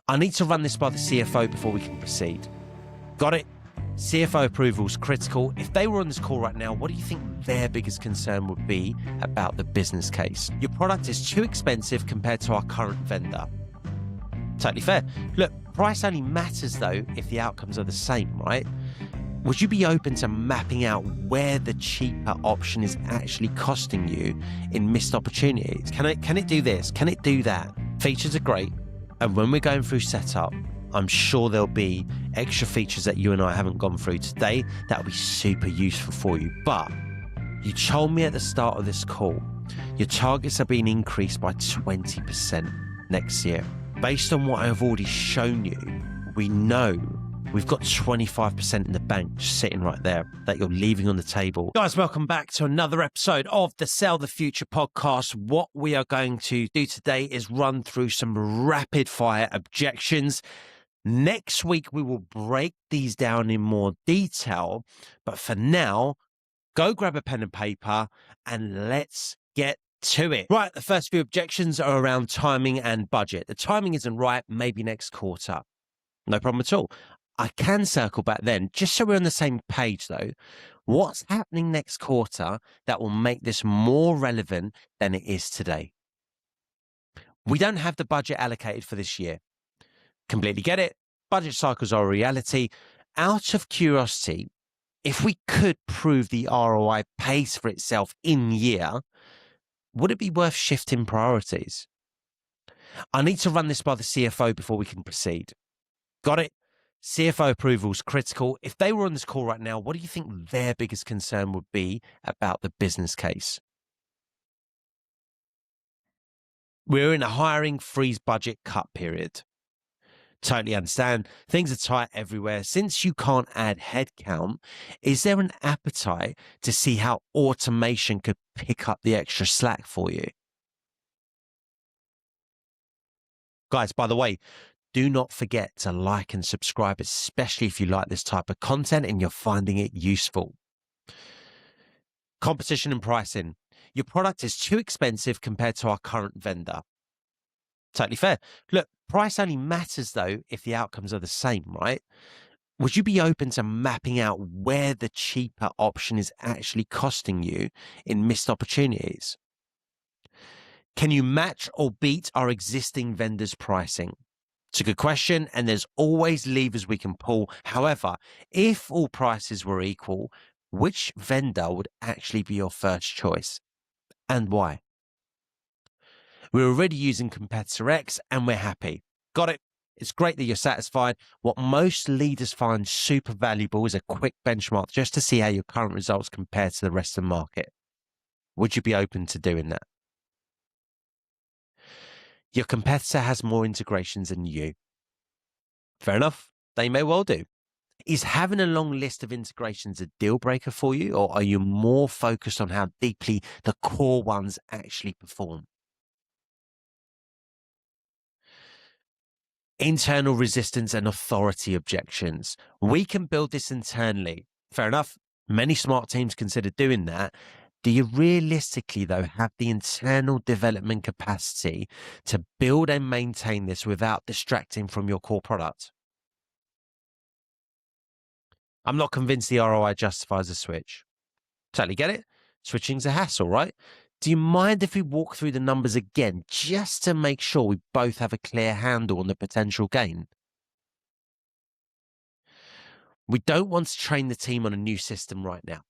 I need to run this by the CFO before we can proceed. Got it? CFO approval is critical. If they were on this call right now, what do you think their biggest concern would be about the business case? Your product is too expensive compared to our current vendor. Totally fair. Look, price only matters though if the outcomes are the same, right? Would you be open to mapping out where the cheaper option is actually costing you in missed opportunities? Can it do this? Can it do that? Features are great. And when we're going through setup, I'm sure there'll be extra features that you and I haven't gone through today that will be super useful for you. But you told me at the start of this call, your targets are being increased by 20% next year. Based on what I've already shown you, we know we've got 25% in the bank just sitting right there that you're leaving on the table. Guys, welcome back to another episode of the Sell the Future podcast. What we are going to do today is run through some rapid fire objections. Next week, we will break these down in more detail. But for now, go grab a pen and paper and let's get to it. Right, the first few objections are around timing and budget. The timing isn't right, maybe next quarter. No problem at all. I can circle back then, just so we're on the same page though. What's happening next quarter that will make this more relevant than it is today? We don't have the budget allocated for this year. Completely get it. Budget cycles are a reality. Out of curiosity, if we could prove the ROI pays for itself in year, would it be worth shifting priorities? I need to run this by the CFO before we can proceed. Got it? CFO approval is critical. If they were on this call right now, what do you think their biggest concern would be about the business case? We're in a hiring freeze budget cut period. Totally understand. Things are tight everywhere. Since you can't add headcount, is there an appetite to see how automation could pick up the extra slack for you? Guys, by the way, do not forget to like and subscribe, especially if you like this type of content and you're finding it useful. Competition and pricing. Your product is too expensive compared to our current vendor. Totally fair. Look, price only matters though if the outcomes are the same, right? Would you be open to mapping out where the cheaper option is actually costing you in missed opportunities? Can you match or beat our existing vendors' pricing? It's a good question, and there's always levers we can pull. However, if all prices were equal, which vendor would actually be your first choice and why? We're already using competitor X and we're happy. Got it? It's great that you're satisfied. What most leaders find super valuable is a quick benchmark just to see how your current results compare to the rest of the market. Would you be open to doing that? Your competitor has more integrations than you. Fair enough. They may well do. Is having a long list of integrations a deal breaker for you, or are you more focused on how deeply the core ones actually perform? Internal resistance and authority objections. We can build this internally. Fair enough. Many smart teams consider doing that. Do you realistically, though, have the internal development capacity to build and maintain this without distracting from your core product? I'm not convinced the ROI justifies a switch. Totally get it. Switching's a hassle, right? Do you mind if we walk through the numbers again, just to make sure we both have a clear handle on the potential gain? We don't want to train the team on a new system right now.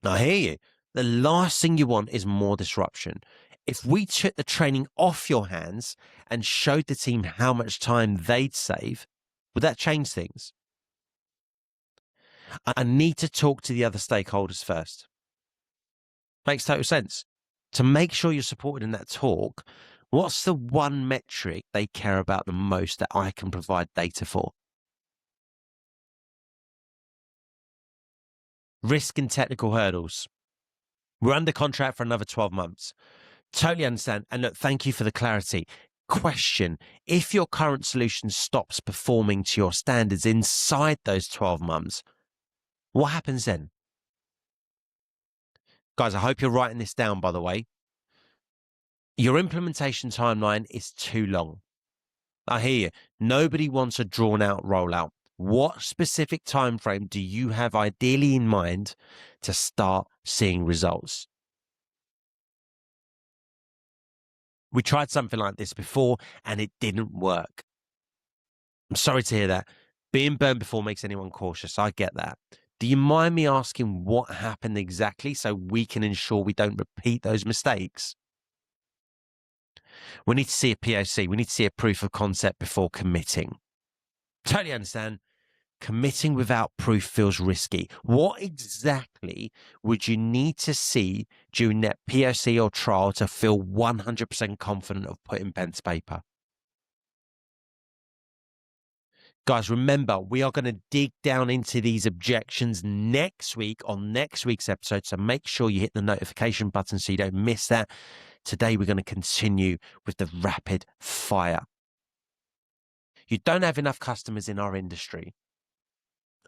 I hear you. The last thing you want is more disruption. If we took the training off your hands and showed the team how much time they'd save, would that change things? I need to talk to the other stakeholders first. Makes total sense. To make sure you're supported in that talk, what's the one metric they care about the most that I can provide data for? Risk and technical hurdles. We're under contract for another 12 months. Totally understand. And look, thank you for the clarity. Question, if your current solution stops performing to your standards inside those 12 months, what happens then? Guys, I hope you're writing this down, by the way. Your implementation timeline is too long. I hear you. Nobody wants a drawn out rollout. What specific time frame do you have ideally in mind to start seeing results? We tried something like this before and it didn't work. I'm sorry to hear that. Being burned before makes anyone cautious. I get that. Do you mind me asking what happened exactly so we can ensure we don't repeat those mistakes? We need to see a POC. We need to see a proof of concept before committing. Totally understand. Committing without proof feels risky. What exactly would you need to see during that POC or trial to feel 100% confident of putting pen to paper? Guys, remember, we are going to dig down into these objections next week on next week's episode. So make sure you hit the notification button so you don't miss that. Today, we're going to continue with the rapid fire. You don't have enough customers in our industry.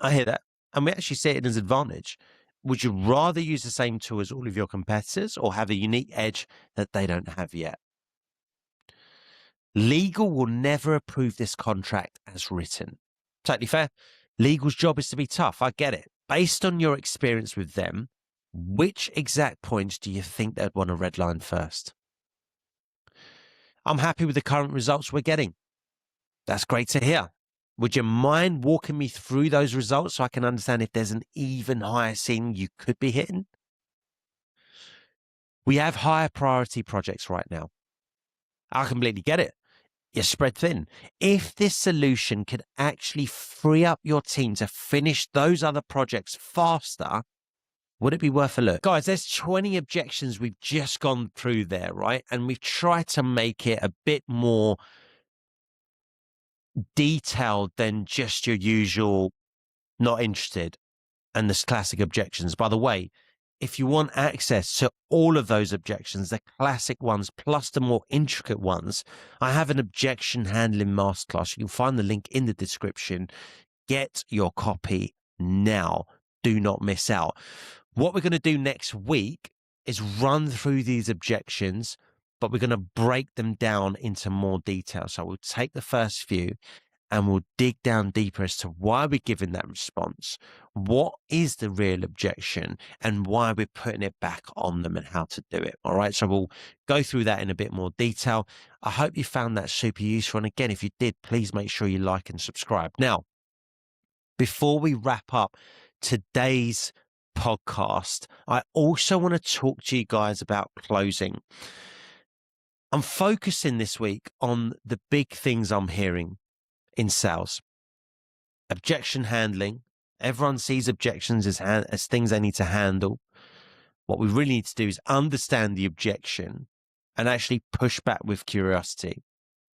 I hear that. And we actually see it as an advantage. Would you rather use the same tool as all of your competitors or have a unique edge that they don't have yet? Legal will never approve this contract as written. Totally fair. Legal's job is to be tough. I get it. Based on your experience with them, which exact points do you think they'd want to redline first? I'm happy with the current results we're getting. That's great to hear. Would you mind walking me through those results so I can understand if there's an even higher ceiling you could be hitting? We have higher priority projects right now. I completely get it. You're spread thin. If this solution could actually free up your team to finish those other projects faster, would it be worth a look? Guys, there's 20 objections we've just gone through there, right? And we've tried to make it a bit more detailed than just your usual not interested and the classic objections. By the way, if you want access to all of those objections, the classic ones plus the more intricate ones, I have an objection handling masterclass. You can find the link in the description. Get your copy now. Do not miss out. What we're going to do next week is run through these objections, but we're going to break them down into more detail. So we'll take the first few and we'll dig down deeper as to why we're giving that response, what is the real objection, and why we're putting it back on them and how to do it. All right, so we'll go through that in a bit more detail. I hope you found that super useful. And again, if you did, please make sure you like and subscribe. Now, before we wrap up today's podcast, I also want to talk to you guys about closing. I'm focusing this week on the big things I'm hearing in sales. Objection handling. Everyone sees objections as things they need to handle. What we really need to do is understand the objection and actually push back with curiosity.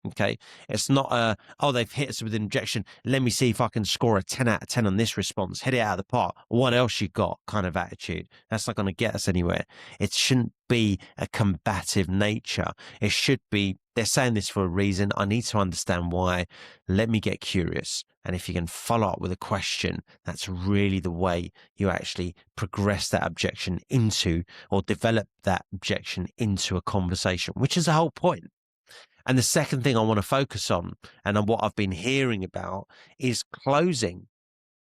Okay. It's not they've hit us with an objection. Let me see if I can score a 10 out of 10 on this response. Hit it out of the park. What else you got kind of attitude. That's not going to get us anywhere. It shouldn't be a combative nature. It should be, they're saying this for a reason. I need to understand why. Let me get curious. And if you can follow up with a question, that's really the way you actually progress that objection into or develop that objection into a conversation, which is the whole point. And the second thing I want to focus on and what I've been hearing about is closing,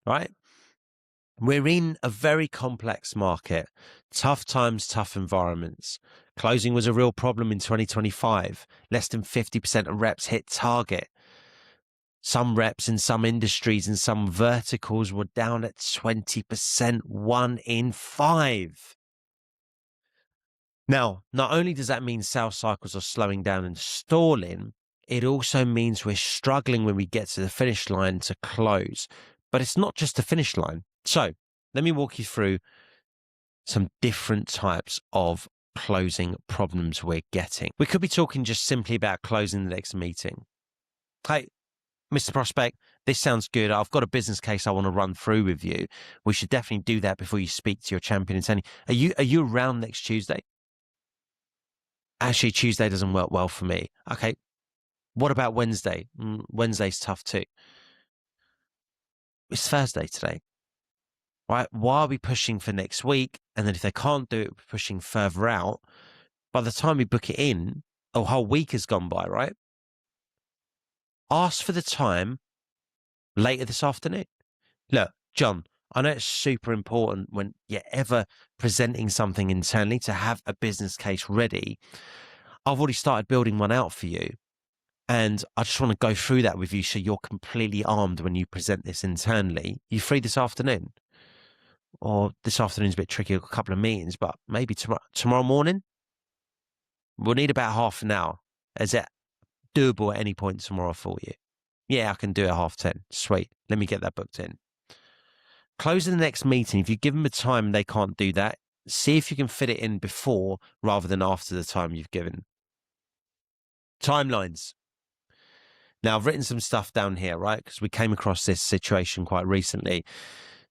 right? We're in a very complex market, tough times, tough environments. Closing was a real problem in 2025. Less than 50% of reps hit target. Some reps in some industries and some verticals were down at 20%, 1 in 5. Now, not only does that mean sales cycles are slowing down and stalling, it also means we're struggling when we get to the finish line to close. But it's not just the finish line. So let me walk you through some different types of closing problems we're getting. We could be talking just simply about closing the next meeting. Hey, Mr. Prospect, this sounds good. I've got a business case I want to run through with you. We should definitely do that before you speak to your champion internally. Are you around next Tuesday? Actually, Tuesday doesn't work well for me. Okay. What about Wednesday? Wednesday's tough too. It's Thursday today, right? Why are we pushing for next week? And then if they can't do it, we're pushing further out. By the time we book it in, a whole week has gone by, right? Ask for the time later this afternoon. Look, John, I know it's super important when you're ever presenting something internally to have a business case ready. I've already started building one out for you. And I just want to go through that with you so you're completely armed when you present this internally. You free this afternoon? Or this afternoon's a bit tricky, a couple of meetings, but maybe tomorrow morning? We'll need about half an hour. Is it doable at any point tomorrow for you? Yeah, I can do it at 10:30. Sweet. Let me get that booked in. Closing the next meeting, if you give them a time and they can't do that, see if you can fit it in before rather than after the time you've given. Timelines. Now, I've written some stuff down here, right? Because we came across this situation quite recently.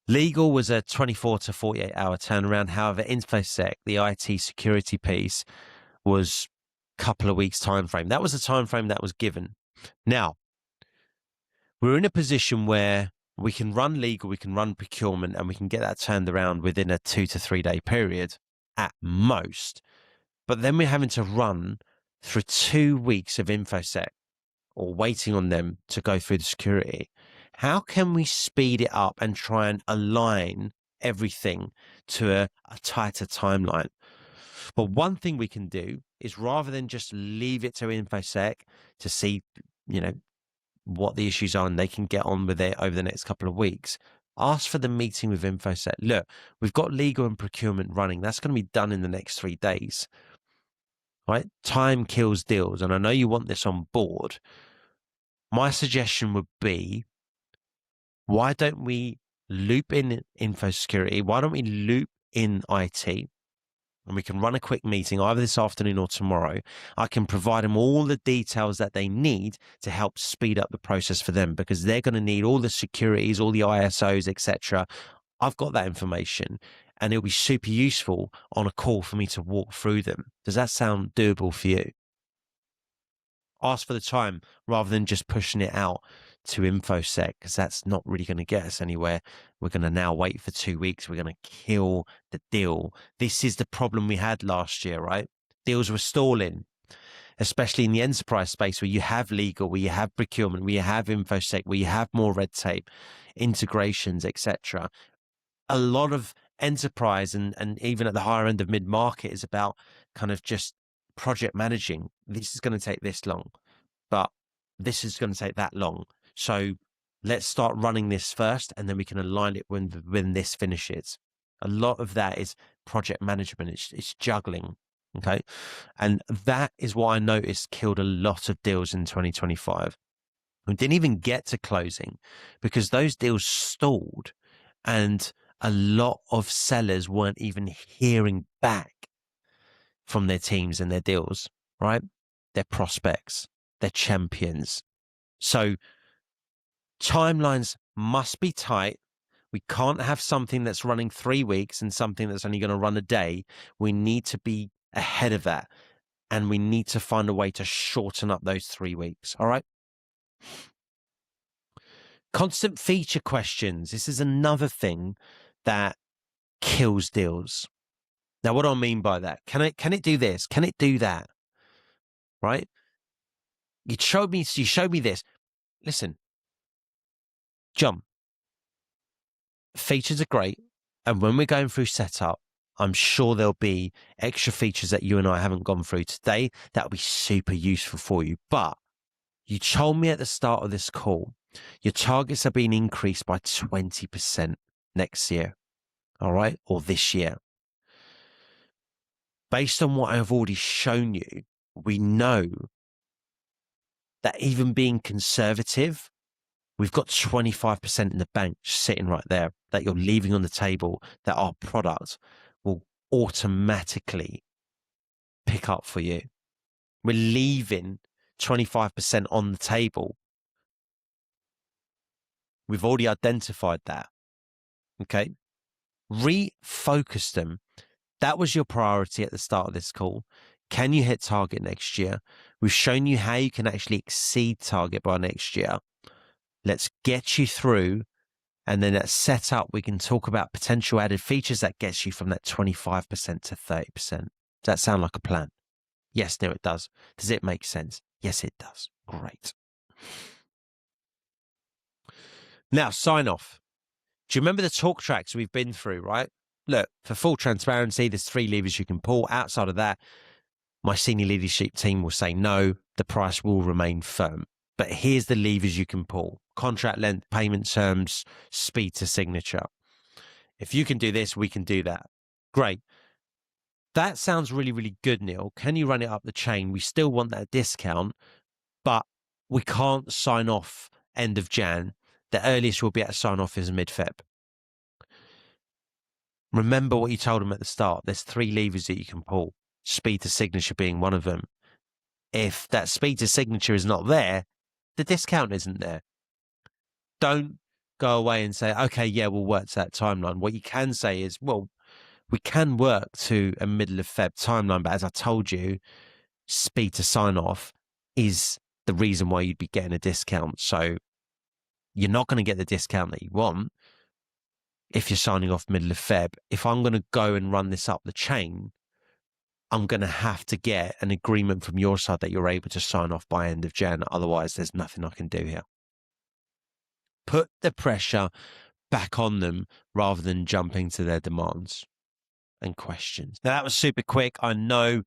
Legal was a 24 to 48 hour turnaround. However, InfoSec, the IT security piece, was a couple of weeks time frame. That was the time frame that was given. Now, we're in a position where we can run legal, we can run procurement, and we can get that turned around within a 2 to 3 day period at most. But then we're having to run through 2 weeks of InfoSec or waiting on them to go through the security. How can we speed it up and try and align everything to a tighter timeline? Well, one thing we can do is rather than just leave it to InfoSec to see, what the issues are and they can get on with it over the next couple of weeks, ask for the meeting with InfoSec. Look, we've got legal and procurement running. That's going to be done in the next 3 days, right? Time kills deals. And I know you want this on board. My suggestion would be, why don't we loop in info security? Why don't we loop in IT? And we can run a quick meeting either this afternoon or tomorrow. I can provide them all the details that they need to help speed up the process for them, because they're going to need all the securities, all the ISOs, etc. I've got that information, and it'll be super useful on a call for me to walk through them. Does that sound doable for you? Ask for the time rather than just pushing it out to InfoSec, because that's not really going to get us anywhere. We're going to now wait for 2 weeks. We're going to kill the deal. This is the problem we had last year, right? Deals were stalling, especially in the enterprise space where you have legal, where you have procurement, where you have InfoSec, where you have more red tape, integrations, etc. A lot of enterprise and even at the higher end of mid-market is about kind of just project managing. This is going to take this long, but this is going to take that long. So let's start running this first, and then we can align it when this finishes. A lot of that is project management. It's juggling. Okay. And that is what I noticed killed a lot of deals in 2025. We didn't even get to closing because those deals stalled, and a lot of sellers weren't even hearing back from their teams and their deals, right? Their prospects, their champions. So timelines must be tight. We can't have something that's running 3 weeks and something that's only going to run a day. We need to be ahead of that, and we need to find a way to shorten up those 3 weeks. All right. Constant feature questions. This is another thing that kills deals. Now, what do I mean by that? Can it do this? Can it do that? Right? You showed me this. Listen, John, features are great. And when we're going through setup, I'm sure there'll be extra features that you and I haven't gone through today that'll be super useful for you. But you told me at the start of this call, your targets are being increased by 20% next year. All right. Or this year. Based on what I've already shown you, we know that even being conservative, we've got 25% in the bank sitting right there that you're leaving on the table that our product will automatically pick up for you. We're leaving 25% on the table. We've already identified that. Okay. Refocus them. That was your priority at the start of this call. Can you hit target next year? We've shown you how you can actually exceed target by next year. Let's get you through, and then at setup, we can talk about potential added features that gets you from that 25% to 30%. Does that sound like a plan? Yes, no, it does. Does it make sense? Yes, it does. Great. Now, sign off. Do you remember the talk tracks we've been through, right? Look, for full transparency, there's 3 levers you can pull. Outside of that, my senior leadership team will say no, the price will remain firm. But here's the levers you can pull: contract length, payment terms, speed to signature. If you can do this, we can do that. Great. That sounds really, really good, Neil. Can you run it up the chain? We still want that discount, but we can't sign off end of Jan. The earliest we'll be able to sign off is mid-Feb. Remember what you told them at the start. There's 3 levers that you can pull, speed to signature being one of them. If that speed to signature is not there, the discount isn't there. Don't go away and say, okay, yeah, we'll work to that timeline. What you can say is, well, we can work to a middle of Feb timeline, but as I told you, speed to sign off is the reason why you'd be getting a discount. So you're not going to get the discount that you want if you're signing off middle of Feb. If I'm going to go and run this up the chain, I'm going to have to get an agreement from your side that you're able to sign off by end of Jan. Otherwise, there's nothing I can do here. Put the pressure back on them rather than jumping to their demands and questions. Now, that was super quick, I know,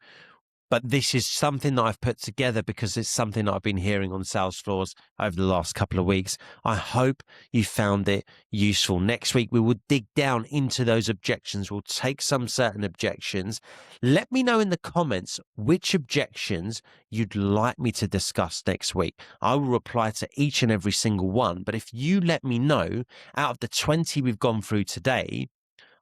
but this is something that I've put together because it's something that I've been hearing on sales floors over the last couple of weeks. I hope you found it useful. Next week, we will dig down into those objections. We'll take some certain objections. Let me know in the comments which objections you'd like me to discuss next week. I will reply to each and every single one. But if you let me know, out of the 20 we've gone through today,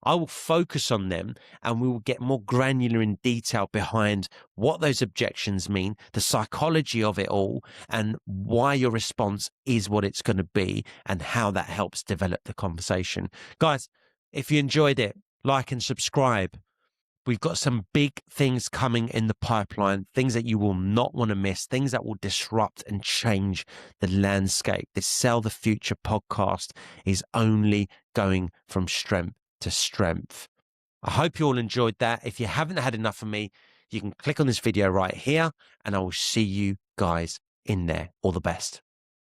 I will focus on them and we will get more granular in detail behind what those objections mean, the psychology of it all, and why your response is what it's going to be and how that helps develop the conversation. Guys, if you enjoyed it, like and subscribe. We've got some big things coming in the pipeline, things that you will not want to miss, things that will disrupt and change the landscape. This Sell the Future podcast is only going from strength to strength. I hope you all enjoyed that. If you haven't had enough of me, you can click on this video right here and I will see you guys in there. All the best.